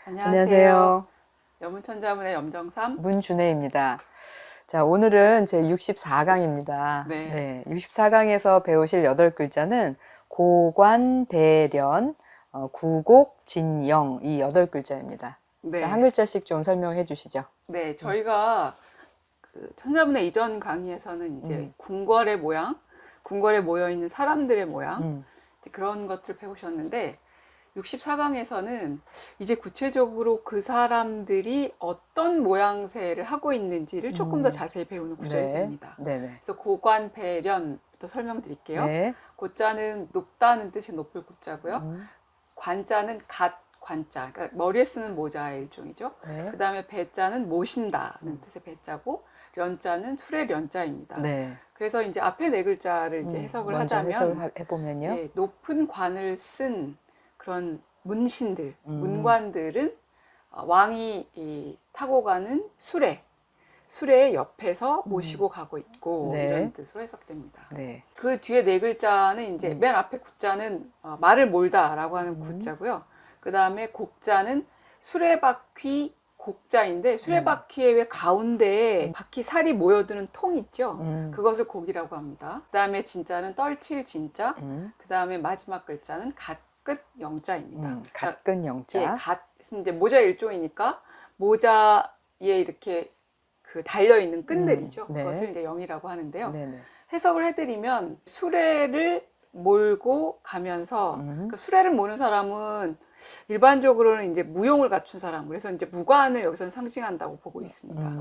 안녕하세요. 여문천자문의 염정삼 문준혜입니다. 자, 오늘은 제 64강입니다. 네. 64강에서 배우실 8글자는 고관, 배련, 구곡, 진영 이 8글자입니다. 네. 자, 한 글자씩 좀 설명해 주시죠. 네, 저희가 그 천자문의 이전 강의에서는 이제 궁궐의 모양, 궁궐에 모여 있는 사람들의 모양 이제 그런 것들을 배우셨는데 64강에서는 이제 구체적으로 그 사람들이 어떤 모양새를 하고 있는지를 조금 더 자세히 배우는 구절이 됩니다. 네네. 그래서 고관, 배련부터 설명드릴게요. 네. 고자는 높다는 뜻의 높을 고자고요. 관자는 갓, 관자, 그러니까 머리에 쓰는 모자의 일종이죠. 네. 그 다음에 배자는 모신다는 뜻의 배자고, 련자는 술의 련자입니다. 네. 그래서 이제 앞에 네 글자를 이제 해석을 먼저 하자면, 해석을 해보면요. 예, 높은 관을 쓴 그런 문신들, 문관들은 왕이 타고 가는 수레의 옆에서 모시고 가고 있고, 네. 이런 뜻으로 해석됩니다. 네. 그 뒤에 네 글자는 이제 맨 앞에 구자는 말을 몰다라고 하는 구자고요. 그 다음에 곡자는 수레바퀴 곡자인데 수레바퀴의 왜 가운데에 바퀴 살이 모여드는 통 있죠. 그것을 곡이라고 합니다. 그 다음에 진자는 떨칠 진자. 그 다음에 마지막 글자는 갓끝 영자입니다. 갓끝 영자. 예, 갓은 이제 모자 일종이니까 모자에 이렇게 그 달려 있는 끈들이죠. 네. 그것을 이제 영이라고 하는데요. 네네. 해석을 해드리면 수레를 몰고 가면서 그 수레를 모는 사람은 일반적으로는 이제 무용을 갖춘 사람, 그래서 이제 무관을 여기서는 상징한다고 보고 있습니다.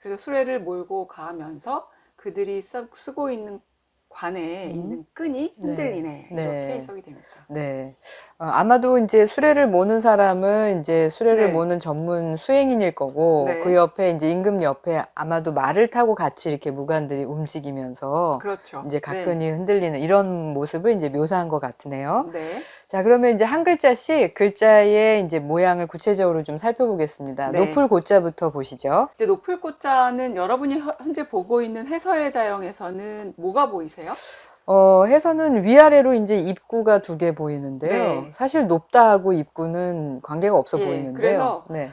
그래서 수레를 몰고 가면서 그들이 쓰고 있는 관에 있는 끈이 흔들리네. 네. 이렇게 해석이 됩니다. 네. 아마도 이제 수레를 모는 사람은 이제 수레를 네. 모는 전문 수행인일 거고, 네. 그 옆에 이제 임금 옆에 아마도 말을 타고 같이 이렇게 무관들이 움직이면서 그렇죠. 이제 가끈이 흔들리는 이런 모습을 이제 묘사한 것 같으네요. 네. 자, 그러면 이제 한 글자씩 글자의 이제 모양을 구체적으로 좀 살펴보겠습니다. 네. 높을 고자부터 보시죠. 이제 높을 꽃자는 여러분이 현재 보고 있는 해서의 자형에서는 뭐가 보이세요? 해서는 위아래로 이제 입구가 두 개 보이는데요. 네. 사실 높다하고 입구는 관계가 없어 예, 보이는데요. 그래서 네.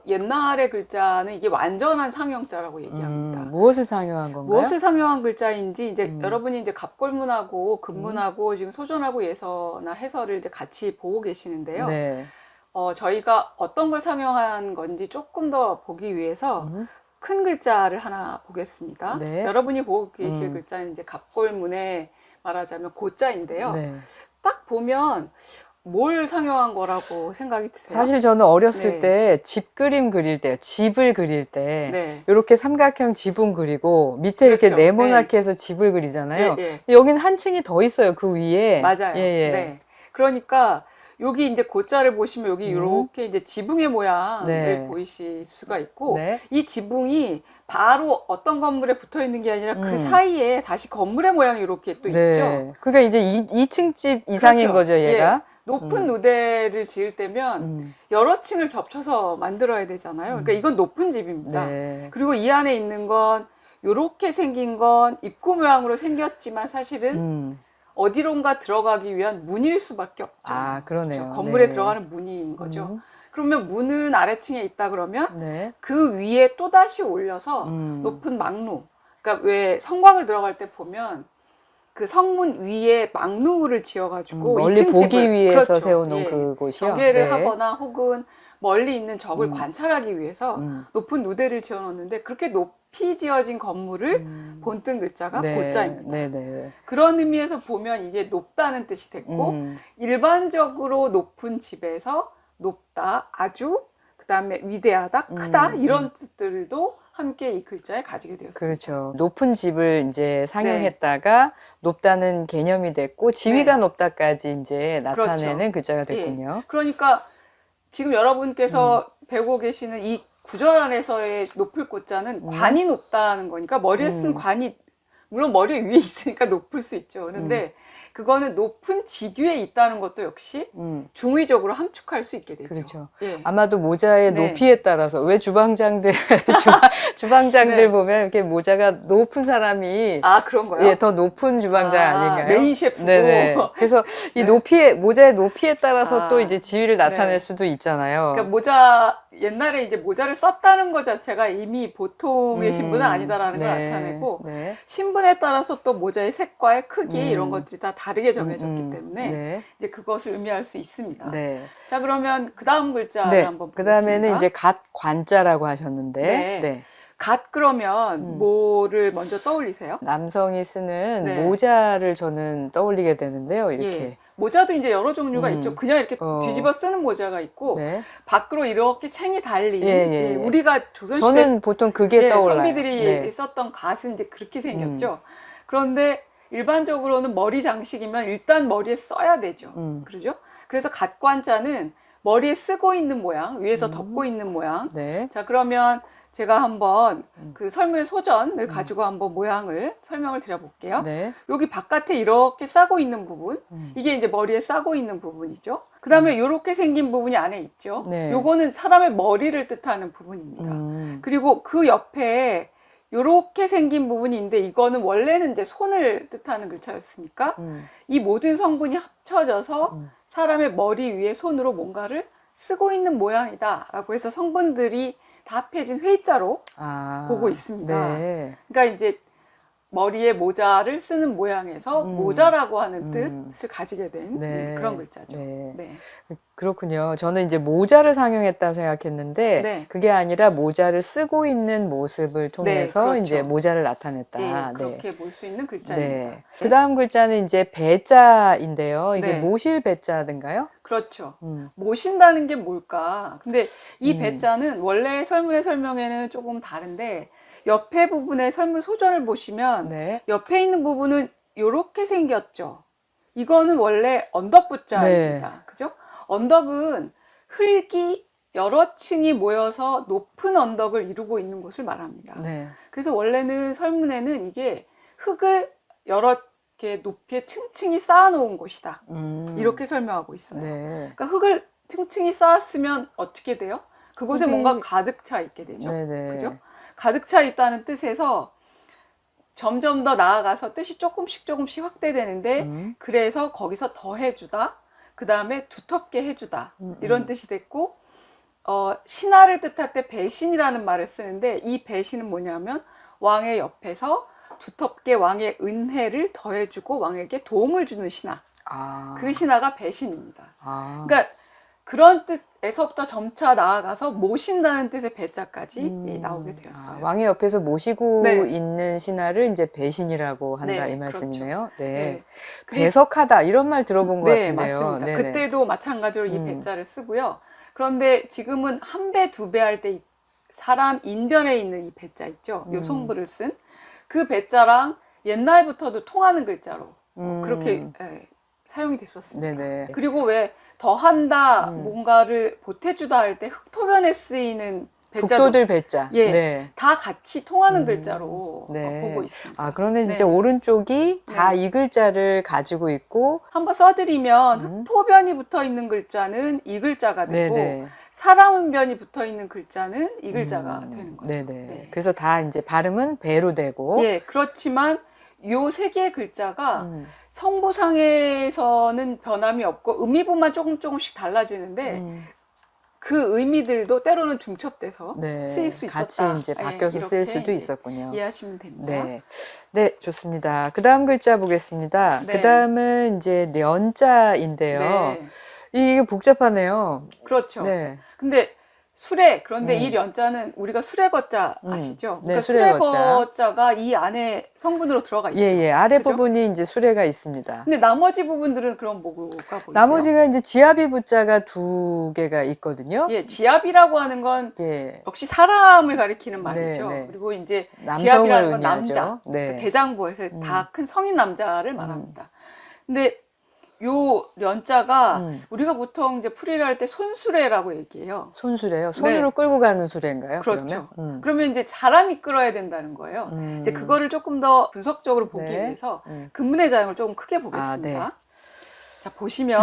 옛날의 글자는 이게 완전한 상형자라고 얘기합니다. 무엇을 상용한 건가요? 무엇을 상용한 글자인지 이제 여러분이 이제 갑골문하고 금문하고 지금 소전하고 예서나 해서를 이제 같이 보고 계시는데요. 네. 저희가 어떤 걸 상용한 건지 조금 더 보기 위해서 큰 글자를 하나 보겠습니다. 네. 여러분이 보고 계실 글자는 이제 갑골문에 말하자면 고자인데요. 네. 딱 보면 뭘 상용한 거라고 생각이 드세요? 사실 저는 어렸을 네. 때 집 그림 그릴 때, 집을 그릴 때 네. 이렇게 삼각형 지붕 그리고 밑에 이렇게 그렇죠. 네모나게 해서 집을 그리잖아요. 예, 예. 여기는 한 층이 더 있어요, 그 위에. 맞아요. 예, 예. 네. 그러니까 여기 이제 고자를 보시면 여기 이렇게 이제 지붕의 모양을 네. 보이실 수가 있고 네. 이 지붕이 바로 어떤 건물에 붙어 있는 게 아니라 그 사이에 다시 건물의 모양이 이렇게 또 네. 있죠. 그러니까 이제 2층 집 이상인 그렇죠. 거죠, 얘가. 예. 높은 누대를 지을 때면 여러 층을 겹쳐서 만들어야 되잖아요. 그러니까 이건 높은 집입니다. 네. 그리고 이 안에 있는 건 이렇게 생긴 건 입구 모양으로 생겼지만 사실은 어디론가 들어가기 위한 문일 수밖에 없죠. 아, 그러네요. 그렇죠? 건물에 네. 들어가는 문인 거죠. 그러면 문은 아래층에 있다 그러면 네. 그 위에 또다시 올려서 높은 막루. 그러니까 왜 성곽을 들어갈 때 보면 그 성문 위에 막루를 지어가지고 멀리 2층 보기 집을 위해서 그렇죠. 세워놓은 예. 그곳이요? 경계를 네. 하거나 혹은 멀리 있는 적을 관찰하기 위해서 높은 누대를 지어놓는데 그렇게 높이 지어진 건물을 본뜬 글자가 네. 고자입니다. 네, 네. 그런 의미에서 보면 이게 높다는 뜻이 됐고 일반적으로 높은 집에서 높다, 아주, 그 다음에 위대하다, 크다 이런 뜻들도 함께 이 글자에 가지게 되었습니다. 그렇죠. 높은 집을 이제 상용했다가 높다는 개념이 됐고 지위가 네. 높다까지 이제 나타내는 그렇죠. 글자가 됐군요. 예. 그러니까 지금 여러분께서 배우고 계시는 이 구절 안에서의 높을 꽃자는 관이 높다는 거니까 머리에 쓴 관이 물론 머리 위에 있으니까 높을 수 있죠. 그런데 그거는 높은 직위에 있다는 것도 역시 중의적으로 함축할 수 있게 되죠. 그렇죠. 예. 아마도 모자의 네. 높이에 따라서 왜 주방장들 주방장들 네. 보면 이렇게 모자가 높은 사람이 아, 그런 거요? 예, 더 높은 주방장 아닌가요? 메인 셰프고. 네네. 그래서 이 네. 모자의 높이에 따라서 또 이제 지위를 나타낼 네. 수도 있잖아요. 그러니까 옛날에 이제 모자를 썼다는 것 자체가 이미 보통의 신분은 아니다라는 걸 네. 나타내고 네. 신분에 따라서 또 모자의 색과의 크기 이런 것들이 다 다르게 정해졌기 때문에 네. 이제 그것을 의미할 수 있습니다. 네. 자, 그러면 그 다음 글자를 네. 한번 그 보겠습니다. 다음에는 이제 갓관자라고 하셨는데, 네. 네. 갓 그러면 뭐를 먼저 떠올리세요? 남성이 쓰는 네. 모자를 저는 떠올리게 되는데요, 이렇게. 예. 모자도 이제 여러 종류가 있죠. 그냥 이렇게 뒤집어 쓰는 모자가 있고 네. 밖으로 이렇게 챙이 달린 예. 우리가 조선시대 저는 보통 그게 떠올라요. 선비들이 네. 썼던 갓은 이제 그렇게 생겼죠. 그런데 일반적으로는 머리 장식이면 일단 머리에 써야 되죠. 그러죠? 그래서 갓관자는 머리에 쓰고 있는 모양, 위에서 덮고 있는 모양. 네. 자, 그러면 제가 한번 그 설문의 소전을 가지고 한번 모양을 설명을 드려볼게요. 네. 여기 바깥에 이렇게 싸고 있는 부분, 이게 이제 머리에 싸고 있는 부분이죠. 그 다음에 이렇게 생긴 부분이 안에 있죠. 네. 요거는 사람의 머리를 뜻하는 부분입니다. 그리고 그 옆에 이렇게 생긴 부분인데 이거는 원래는 이제 손을 뜻하는 글자였으니까 이 모든 성분이 합쳐져서 사람의 머리 위에 손으로 뭔가를 쓰고 있는 모양이다 라고 해서 성분들이 다 합해진 회자로 보고 있습니다. 네. 그러니까 이제 머리에 모자를 쓰는 모양에서 모자라고 하는 뜻을 가지게 된 네. 그런 글자죠. 네. 네. 그렇군요. 저는 이제 모자를 상용했다고 생각했는데 네. 그게 아니라 모자를 쓰고 있는 모습을 통해서 그렇죠. 이제 모자를 나타냈다. 네, 그렇게 볼 수 있는 글자입니다. 네. 그 다음 글자는 이제 배자인데요. 이게 네. 모실 배자든가요? 그렇죠. 모신다는 게 뭘까? 근데 이 배자는 원래 설문의 설명에는 조금 다른데 옆에 부분의 설문 소전을 보시면 네. 옆에 있는 부분은 이렇게 생겼죠. 이거는 원래 언덕부자입니다. 네. 그죠? 언덕은 흙이 여러 층이 모여서 높은 언덕을 이루고 있는 곳을 말합니다. 네. 그래서 원래는 설문에는 이게 흙을 여러 개 높게 층층이 쌓아놓은 곳이다. 이렇게 설명하고 있어요. 네. 그러니까 흙을 층층이 쌓았으면 어떻게 돼요? 그곳에 흙이- 뭔가 가득 차 있게 되죠. 네네. 그죠? 가득 차 있다는 뜻에서 점점 더 나아가서 뜻이 조금씩 확대되는데 그래서 거기서 더 해주다. 그 다음에 두텁게 해주다. 이런 뜻이 됐고 신하를 뜻할 때 배신이라는 말을 쓰는데 이 배신은 뭐냐면 왕의 옆에서 두텁게 왕의 은혜를 더해주고 왕에게 도움을 주는 신하. 아. 그 신하가 배신입니다. 아. 그러니까 그런 뜻에서부터 점차 나아가서 모신다는 뜻의 배자까지 나오게 되었어요. 왕의 옆에서 모시고 네. 있는 신하를 이제 배신이라고 한다 네, 이 말씀이네요. 그렇죠. 네. 네. 배석하다 이런 말 들어본 것 네, 같은데요. 맞습니다. 네네. 그때도 마찬가지로 이 배자를 쓰고요. 그런데 지금은 한 배, 두 배 할 때 사람 인변에 있는 이 배자 있죠. 요 성부를 쓴 그 배자랑 옛날부터도 통하는 글자로 그렇게 사용이 됐었습니다. 네네. 그리고 왜 더한다, 뭔가를 보태주다 할 때 흙토변에 쓰이는 배자도 북도들 배자. 예, 네. 다 같이 통하는 글자로 네. 보고 있습니다. 아, 그런데 진짜 네. 오른쪽이 다 이 글자를 가지고 있고 한번 써드리면 흙토변이 붙어 있는 글자는 이 글자가 되고 네네. 사람은변이 붙어 있는 글자는 이 글자가 되는 거죠. 네네. 네. 그래서 다 이제 발음은 배로 되고 예, 그렇지만 요 세 개의 글자가 성부상에서는 변함이 없고 의미부만 조금씩 달라지는데 그 의미들도 때로는 중첩돼서 네. 쓰일 수 있었다. 같이 이제 바뀌어서 이렇게 쓰일 수도 이제 있었군요. 이해하시면 됩니다. 네. 네, 좋습니다. 그 다음 글자 보겠습니다. 네. 그 다음은 이제 련자인데요. 네. 이게 복잡하네요. 그렇죠. 네. 근데 그런데 이 련자는 우리가 수레거자 아시죠? 네, 그러니까 수레거자. 수레거자가 이 안에 성분으로 들어가 있죠. 예. 아래 그죠? 부분이 이제 수레가 있습니다. 근데 나머지 부분들은 그럼 뭐가 보이세요? 나머지가 이제 지아비 부자가 두 개가 있거든요. 예, 지압이라고 하는 건 예. 역시 사람을 가리키는 말이죠. 네. 그리고 이제 남성을 지압이라는 건 의미하죠. 남자, 네. 대장부에서 다 큰 성인 남자를 말합니다. 근데 요 련자가 음. 우리가 보통 이제 풀이를 할 때 손수레라고 얘기해요. 손수레요? 손으로 네. 끌고 가는 수레인가요? 그렇죠. 그러면? 그러면 이제 사람이 끌어야 된다는 거예요. 이제 그거를 조금 더 분석적으로 보기 네. 위해서 근문의 자형을 조금 크게 보겠습니다. 아, 네. 자, 보시면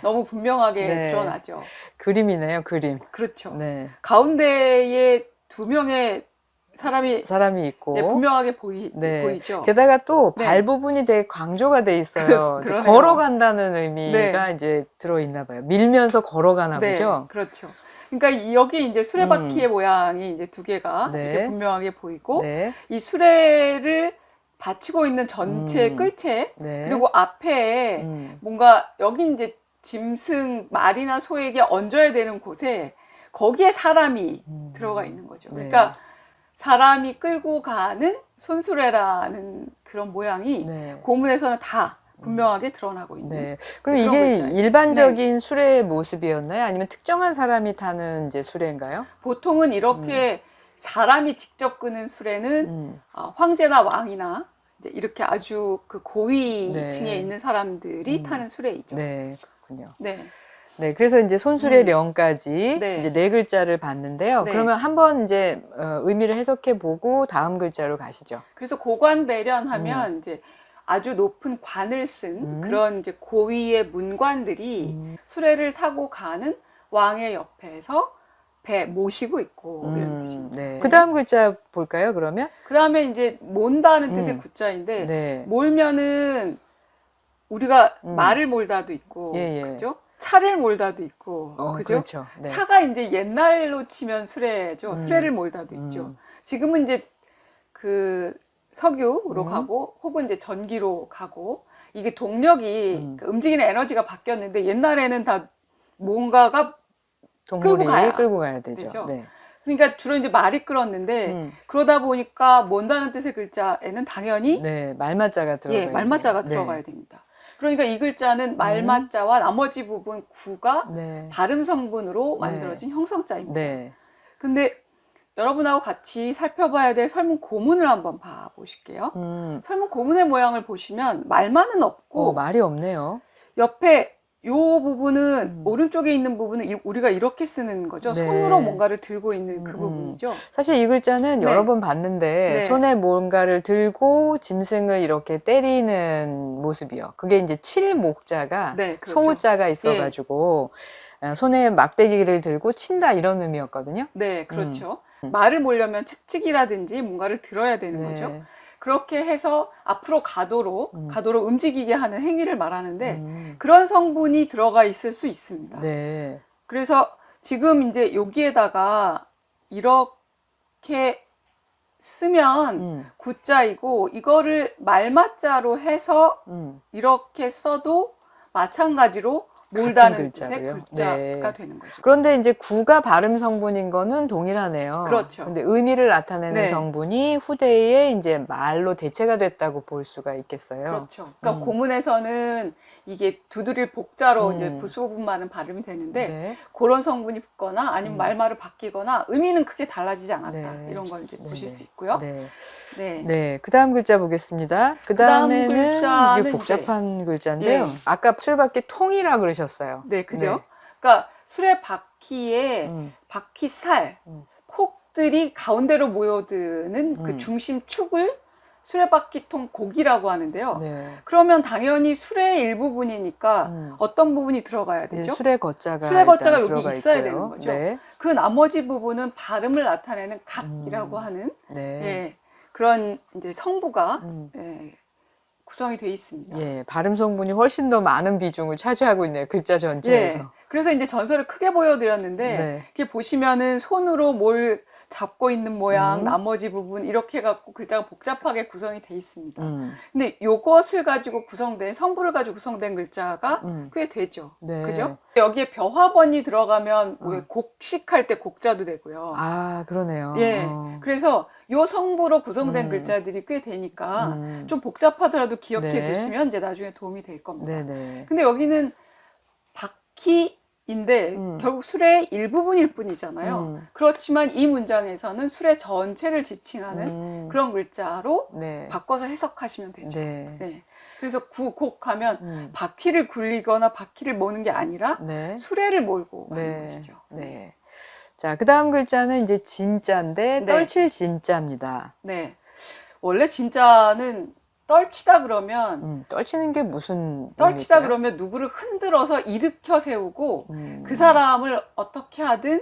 너무 분명하게 네. 드러나죠. 그림이네요, 그림. 그렇죠. 네. 가운데에 두 명의 사람이 있고. 네, 분명하게 네. 보이죠. 게다가 또 네. 발 부분이 되게 강조가 돼 있어요. 이제 그러네요. 걸어간다는 의미가 네. 이제 들어있나 봐요. 밀면서 걸어가나 네, 보죠. 그렇죠. 그러니까 여기 이제 수레바퀴의 모양이 이제 두 개가 네. 이렇게 분명하게 보이고 네. 이 수레를 받치고 있는 전체 끌체 네. 그리고 앞에 뭔가 여기 이제 짐승 말이나 소에게 얹어야 되는 곳에 거기에 사람이 들어가 있는 거죠. 네. 그러니까 사람이 끌고 가는 손수레라는 그런 모양이 네. 고문에서는 다 분명하게 드러나고 있는. 네. 그럼 그런 거 이게 있잖아요. 일반적인 수레의 모습이었나요? 아니면 특정한 사람이 타는 이제 수레인가요? 보통은 이렇게 사람이 직접 끄는 수레는 황제나 왕이나 이제 이렇게 아주 그 고위층에 네. 있는 사람들이 타는 수레이죠. 네, 그렇군요. 네. 네, 그래서 이제 손수레령까지 네. 이제 네 글자를 봤는데요. 네. 그러면 한번 이제 의미를 해석해 보고 다음 글자로 가시죠. 그래서 고관배련하면 이제 아주 높은 관을 쓴 그런 이제 고위의 문관들이 수레를 타고 가는 왕의 옆에서 배 모시고 있고 이런 뜻입니다. 네. 그 다음 글자 볼까요, 그러면? 그 다음에 이제 몬다는 뜻의 구자인데 네. 몰면은 우리가 말을 몰다도 있고, 예, 예. 그죠? 차를 몰다도 있고, 그죠? 그렇죠. 네. 차가 이제 옛날로 치면 수레죠. 수레를 몰다도 있죠. 지금은 이제 그 석유로 가고, 혹은 이제 전기로 가고, 이게 동력이 그 움직이는 에너지가 바뀌었는데 옛날에는 다 뭔가가 동물이 끌고 가야 되죠. 되죠. 네. 그러니까 주로 이제 말이 끌었는데 그러다 보니까 몬다는 뜻의 글자에는 당연히 네, 말맞자가 들어가야 예, 말맞자가 네. 들어가야 됩니다. 그러니까 이 글자는 말맞자와 나머지 부분 구가 네. 발음 성분으로 만들어진 형성자입니다. 네. 근데 여러분하고 같이 살펴봐야 될 설문 고문을 한번 봐보실게요. 설문 고문의 모양을 보시면 말만은 없고 말이 없네요. 옆에 요 부분은 오른쪽에 있는 부분은 우리가 이렇게 쓰는 거죠. 네. 손으로 뭔가를 들고 있는 그 부분이죠. 사실 이 글자는 네. 여러 번 봤는데 네. 손에 뭔가를 들고 짐승을 이렇게 때리는 모습이요. 그게 이제 칠목자가 네, 그렇죠. 소자가 있어가지고 손에 막대기를 들고 친다 이런 의미였거든요. 네, 그렇죠. 말을 몰려면 책찍이라든지 뭔가를 들어야 되는 네. 거죠. 그렇게 해서 앞으로 가도록 움직이게 하는 행위를 말하는데 그런 성분이 들어가 있을 수 있습니다. 네. 그래서 지금 이제 여기에다가 이렇게 쓰면 구자이고 이거를 말맞자로 해서 이렇게 써도 마찬가지로 몰다는 뜻의 글자고요. 구자가 네. 되는 거죠. 그런데 이제 구가 발음 성분인 거는 동일하네요. 그렇죠. 근데 의미를 나타내는 네. 성분이 후대에 이제 말로 대체가 됐다고 볼 수가 있겠어요. 그렇죠. 그러니까 고문에서는 이게 두드릴 복자로 이제 부수부분만은 발음이 되는데 네. 그런 성분이 붙거나 아니면 말말을 바뀌거나 의미는 크게 달라지지 않았다. 네. 이런 걸 이제 네. 보실 수 있고요. 네. 네. 네, 그 다음 글자 보겠습니다. 그 다음에는 글자는 이게 복잡한 글자인데요. 예. 아까 수레바퀴 통이라 그러셨어요. 네, 그죠? 네. 그러니까 수레바퀴에 바퀴살, 콕들이 가운데로 모여드는 그 중심 축을 수레바퀴통 곡이라고 하는데요. 네. 그러면 당연히 수레의 일부분이니까 어떤 부분이 들어가야 네, 되죠? 수레 거자가 여기 들어가 있어야 있고요. 되는 거죠. 네. 그 나머지 부분은 발음을 나타내는 갓이라고 하는 네. 예, 그런 이제 성부가 예, 구성이 돼 있습니다. 예, 발음 성분이 훨씬 더 많은 비중을 차지하고 있네요. 글자 전체에서. 예, 그래서 이제 전설을 크게 보여드렸는데 네. 이렇게 보시면은 손으로 뭘 잡고 있는 모양, 나머지 부분 이렇게 해갖고 글자가 복잡하게 구성이 돼 있습니다. 근데 요것을 가지고 구성된 성부를 가지고 구성된 글자가 꽤 되죠. 네. 그죠? 여기에 벼화번이 들어가면 왜 곡식할 때 곡자도 되고요. 아, 그러네요. 예. 그래서 요 성부로 구성된 글자들이 꽤 되니까 좀 복잡하더라도 기억해 네. 두시면 이제 나중에 도움이 될 겁니다. 네네. 근데 여기는 바퀴 인데 결국 수레의 일부분일 뿐이잖아요. 그렇지만 이 문장에서는 수레 전체를 지칭하는 그런 글자로 네. 바꿔서 해석하시면 되죠. 네. 네. 그래서 곡하면 바퀴를 굴리거나 바퀴를 모는 게 아니라 네. 수레를 몰고 가는 네. 것이죠. 네. 자, 그 다음 글자는 이제 진짜인데 네. 떨칠 진짜입니다. 네. 원래 진짜는 떨치다 그러면 떨치는 게 무슨 떨치다 의미일까요? 그러면 누구를 흔들어서 일으켜 세우고 그 음. 사람을 어떻게 하든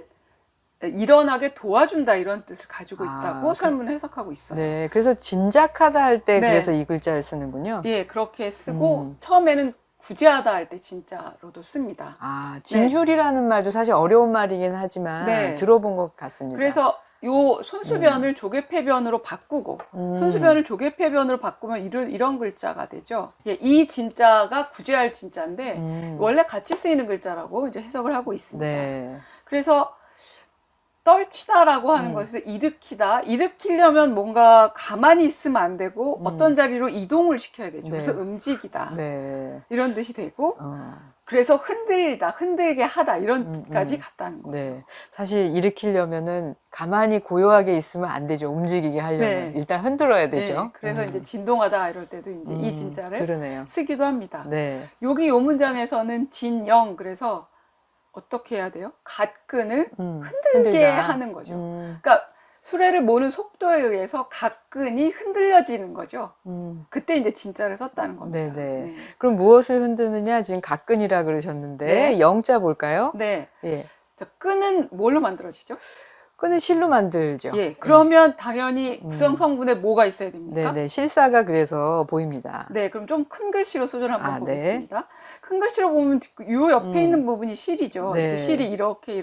일어나게 도와준다 이런 뜻을 가지고 있다고 설문을 해석하고 있어요. 네, 그래서 진작하다 할 때 네. 그래서 이 글자를 쓰는군요. 예, 그렇게 쓰고 처음에는 구제하다 할 때 진짜로도 씁니다. 아, 진휼이라는 말도 사실 어려운 말이긴 하지만 네. 들어본 것 같습니다. 그래서 요 손수변을 조개폐변으로 바꾸고 손수변을 조개폐변으로 바꾸면 이런 글자가 되죠. 예, 이 진짜가 구제할 진짜인데 원래 같이 쓰이는 글자라고 이제 해석을 하고 있습니다. 네. 그래서 떨치다라고 하는 것을 일으키다. 일으키려면 뭔가 가만히 있으면 안 되고 어떤 자리로 이동을 시켜야 되죠. 네. 그래서 움직이다. 네. 이런 뜻이 되고 그래서 흔들리다, 흔들게 하다 이런 뜻까지 갔다는 거예요. 네. 사실 일으키려면은 가만히 고요하게 있으면 안 되죠. 움직이게 하려면 네. 일단 흔들어야 되죠. 네, 그래서 이제 진동하다 이럴 때도 이제 이 진짜를 그러네요. 쓰기도 합니다. 네. 여기 요 문장에서는 진영 그래서 어떻게 해야 돼요? 갓끈을 흔들게 흔들다. 하는 거죠. 그러니까 수레를 모는 속도에 의해서 갓끈이 흔들려지는 거죠. 그때 이제 진짜를 썼다는 겁니다. 네네. 네. 그럼 무엇을 흔드느냐? 지금 갓끈이라 그러셨는데 네. 영자 볼까요? 네. 예. 자, 끈은 뭘로 만들어지죠? 끈은 실로 만들죠. 예. 그러면 당연히 구성 성분에 뭐가 있어야 됩니까? 네네. 실사가 그래서 보입니다. 네, 그럼 좀 큰 글씨로 소절 한번 네. 보겠습니다. 큰 글씨로 보면 요 옆에 있는 부분이 실이죠. 네. 이렇게 실이 이렇게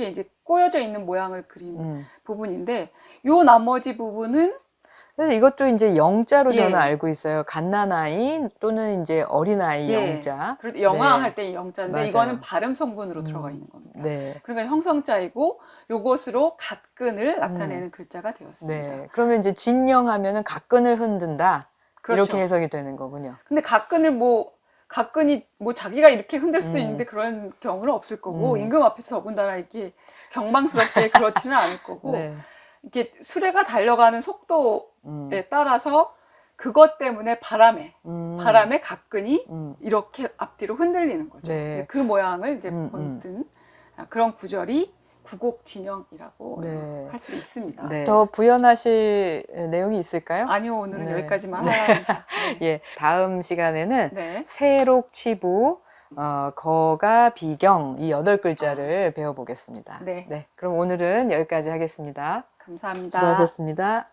이제 꼬여져 있는 모양을 그린 부분인데 요 나머지 부분은 그래서 이것도 이제 영자로 예. 저는 알고 있어요. 갓난아이 또는 이제 어린아이 영자. 그리고 영아 네. 할 때 영자인데 맞아요. 이거는 발음 성분으로 들어가 있는 겁니다. 네. 그러니까 형성자이고 요것으로 갓끈을 나타내는 글자가 되었습니다. 네. 그러면 이제 진영하면은 갓끈을 흔든다. 그렇죠. 이렇게 해석이 되는 거군요. 근데 갓끈이 자기가 이렇게 흔들 수 있는데 그런 경우는 없을 거고 임금 앞에서 더군다나 이렇게 경망스럽게 그렇지는 않을 거고 네. 이렇게 수레가 달려가는 속도에 따라서 그것 때문에 바람에 갓끈이 이렇게 앞뒤로 흔들리는 거죠. 네. 그 모양을 이제 본뜬 그런 구절이 구곡진영이라고 네. 할 수 있습니다. 네. 더 부연하실 내용이 있을까요? 아니요, 오늘은 네. 여기까지만 합니다. 예. 다음 시간에는 네. 세록치부, 거가, 비경 이 8글자를 배워보겠습니다. 네. 그럼 오늘은 여기까지 하겠습니다. 감사합니다. 수고하셨습니다.